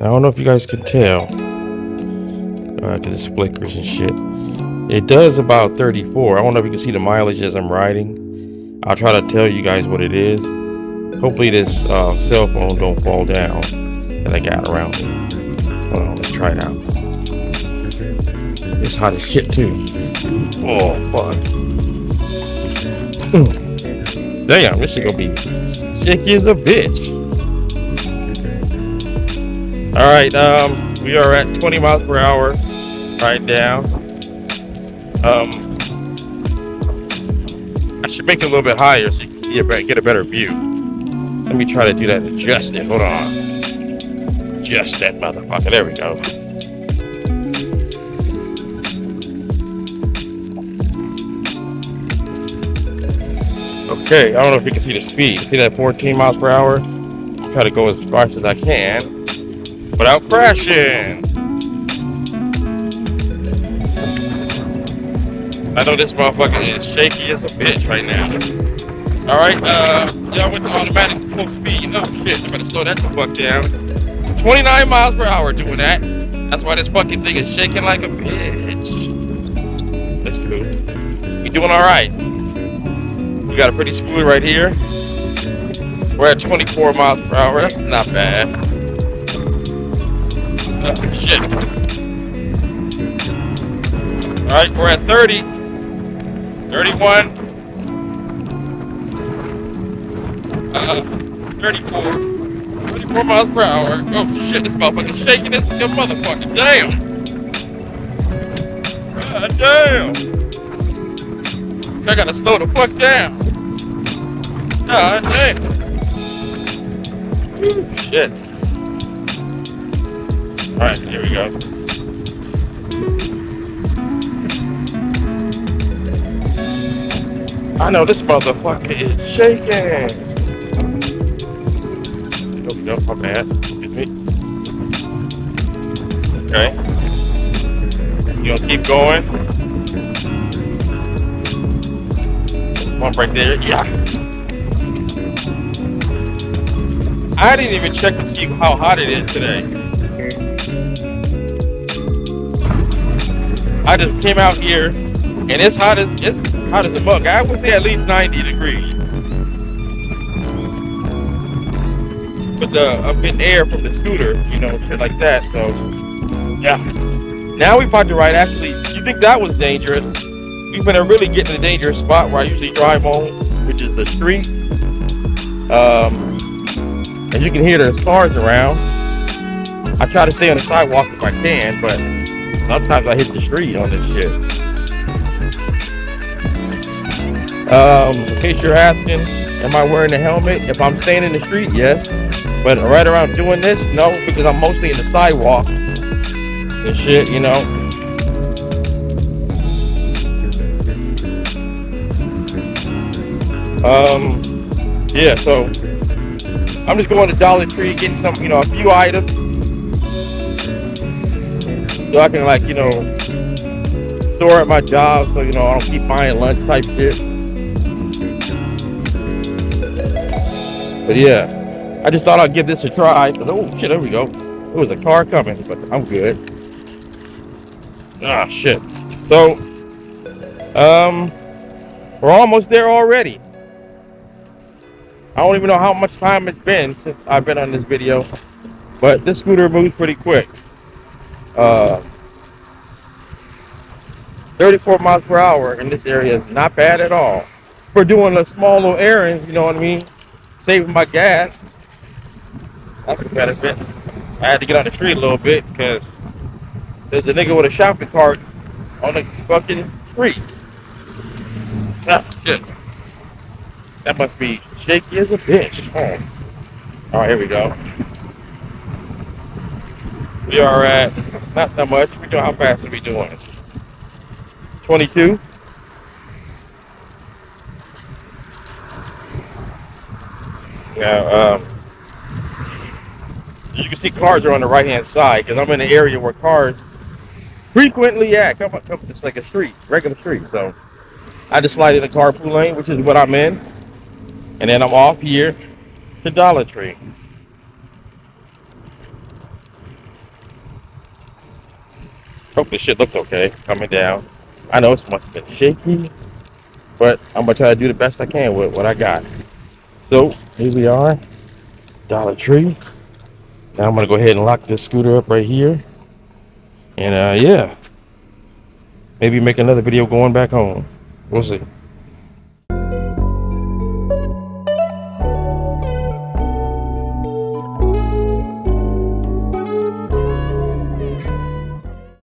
I don't know if you guys can tell, because it's flickers and shit. It does about 34. I don't know if you can see the mileage as I'm riding. I'll try to tell you guys what it is. Hopefully this cell phone don't fall down that I got around me. Hold on, let's try it out. It's hot as shit too. Oh fuck. Damn, this shit gonna be shaky as a bitch. Alright, we are at 20 miles per hour right now. I should make it a little bit higher so you can see it better, get a better view. Let me try to do that and adjust it. Hold on. Adjust that motherfucker. There we go. Okay, I don't know if you can see the speed. See that 14 miles per hour? I'll try to go as fast as I can without crashing. I know this motherfucker is shaky as a bitch right now. Alright, yeah, I went to automatic full speed. Oh shit, I better slow that the fuck down. 29 miles per hour doing that. That's why this fucking thing is shaking like a bitch. That's cool. We doing alright. We got a pretty smooth right here. We're at 24 miles per hour. That's not bad. Oh, shit. Alright, we're at 30. 31. 34. 34 miles per hour. Oh shit, this motherfucker's shaking this motherfucker. Damn. God damn. I gotta slow the fuck down. God damn. Shit. Alright, here we go. I know this motherfucker is shaking. Nope, my bad. Excuse me. Okay. You gonna keep going? One right there. Yeah. I didn't even check to see how hot it is today. I just came out here and it's hot as a mug. I would say at least 90 degrees. With the in air from the scooter, you know, shit like that. So yeah. Now we about to ride. Actually, you think that was dangerous? We've been really getting a dangerous spot where I usually drive on, which is the street. And you can hear there's cars around. I try to stay on the sidewalk if I can, but sometimes I hit the street on this shit. In case you're asking, am I wearing a helmet? If I'm staying in the street, yes. But right around doing this, no, because I'm mostly in the sidewalk and shit, you know. Yeah, so I'm just going to Dollar Tree, getting some, you know, a few items. So I can, like, you know, store at my job so, you know, I don't keep buying lunch type shit. But yeah, I just thought I'd give this a try. Oh shit, there we go. There was a car coming, but I'm good. Ah shit. So, we're almost there already. I don't even know how much time it's been since I've been on this video, but this scooter moves pretty quick. 34 miles per hour in this area is not bad at all. For doing a small little errands, you know what I mean? Saving my gas. That's a benefit. I had to get on the street a little bit because there's a nigga with a shopping cart on the fucking street. Ah, shit. That must be shaky as a bitch. Oh. Alright, here we go. We are at, not that much. We know how fast are we doing? 22. Now, you can see cars are on the right hand side because I'm in an area where cars frequently come just like a street, regular street. So I just slide in the carpool lane, which is what I'm in, and then I'm off here to Dollar Tree. Hope this shit looks okay coming down. I know it must have been shaky, but I'm gonna try to do the best I can with what I got. So here we are, Dollar Tree. Now I'm gonna go ahead and lock this scooter up right here. And yeah, maybe make another video going back home. We'll see.